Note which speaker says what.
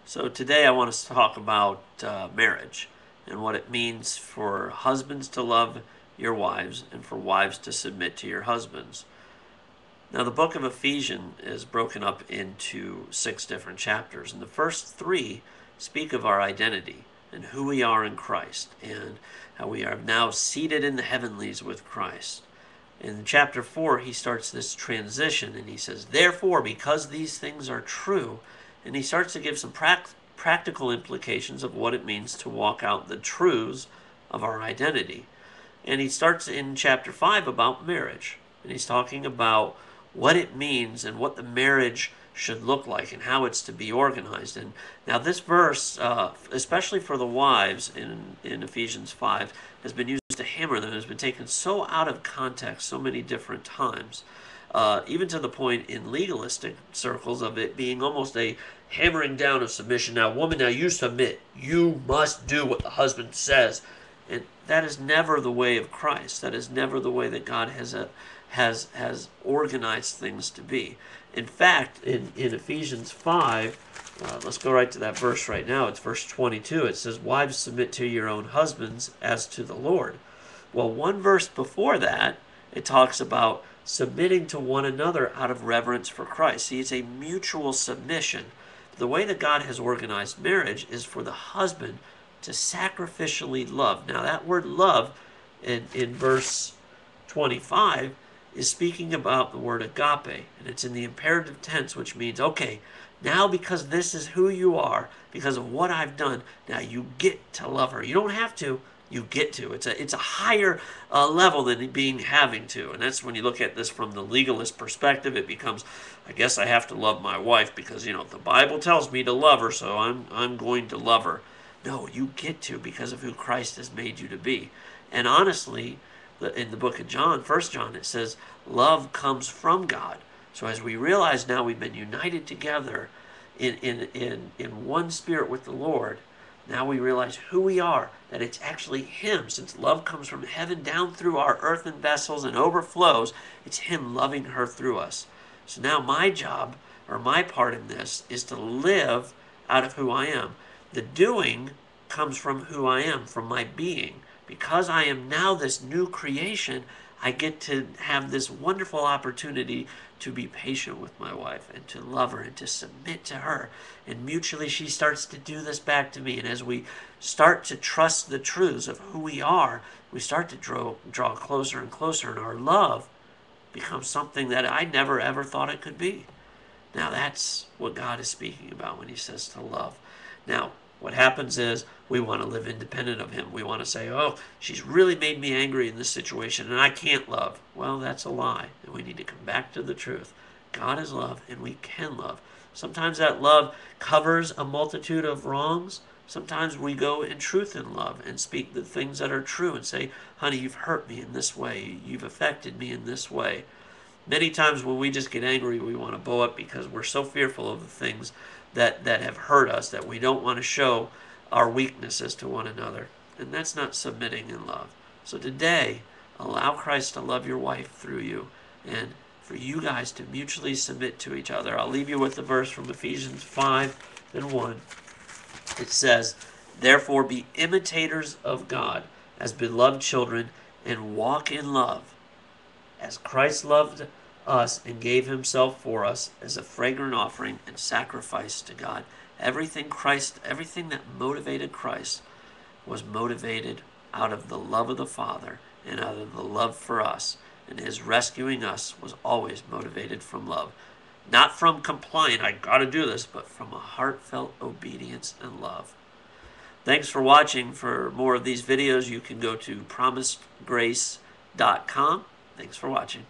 Speaker 1: So today I want to talk about marriage and what it means for husbands to love your wives and for wives to submit to your husbands. Now, the book of Ephesians is broken up into 6 different chapters, and the first 3 speak of our identity and who we are in Christ and how we are now seated in the heavenlies with Christ. In chapter 4, he starts this transition and he says, therefore, because these things are true, and he starts to give some practical implications of what it means to walk out the truths of our identity. And he starts in chapter 5 about marriage, and he's talking about what it means and what the marriage should look like and how it's to be organized. And now this verse, especially for the wives in Ephesians 5, has been used to hammer them. It has been taken so out of context so many different times, even to the point in legalistic circles of it being almost a hammering down of submission. Now, woman, now you submit. You must do what the husband says. And that is never the way of Christ. That is never the way that God has organized things to be. In fact, in Ephesians 5, let's go right to that verse right now. It's verse 22. It says, wives, submit to your own husbands as to the Lord. Well, one verse before that, it talks about submitting to one another out of reverence for Christ. See, it's a mutual submission. The way that God has organized marriage is for the husband to sacrificially love. Now, that word love in verse 25 is speaking about the word agape, and it's in the imperative tense, which means, okay, now because this is who you are, because of what I've done, now you get to love her. You don't have to. You get to. It's a higher level than being having to, and that's when you look at this from the legalist perspective. It becomes, I guess I have to love my wife because the Bible tells me to love her, so I'm going to love her. No, you get to because of who Christ has made you to be. And honestly, in the book of John, 1 John, it says love comes from God. So as we realize now we've been united together in one spirit with the Lord, now we realize who we are, that it's actually Him. Since love comes from heaven down through our earthen vessels and overflows, it's Him loving her through us. So now my job, or my part in this, is to live out of who I am. The doing comes from who I am, from my being. Because I am now this new creation, I get to have this wonderful opportunity to be patient with my wife and to love her and to submit to her. And mutually she starts to do this back to me. And as we start to trust the truths of who we are, we start to draw closer and closer, and our love becomes something that I never ever thought it could be. Now that's what God is speaking about when He says to love. Now, what happens is we want to live independent of Him. We want to say, oh, she's really made me angry in this situation and I can't love. Well, that's a lie. And we need to come back to the truth. God is love and we can love. Sometimes that love covers a multitude of wrongs. Sometimes we go in truth and love and speak the things that are true and say, honey, you've hurt me in this way. You've affected me in this way. Many times when we just get angry, we want to bow up because we're so fearful of the things that have hurt us that we don't want to show our weaknesses to one another. And that's not submitting in love. So today, allow Christ to love your wife through you and for you guys to mutually submit to each other. I'll leave you with the verse from Ephesians 5:1. It says, therefore be imitators of God as beloved children and walk in love, as Christ loved us and gave Himself for us as a fragrant offering and sacrifice to God. Everything that motivated Christ was motivated out of the love of the Father and out of the love for us. And His rescuing us was always motivated from love. Not from compliant, I got to do this, but from a heartfelt obedience and love. Thanks for watching. For more of these videos, you can go to promisedgrace.com. Thanks for watching.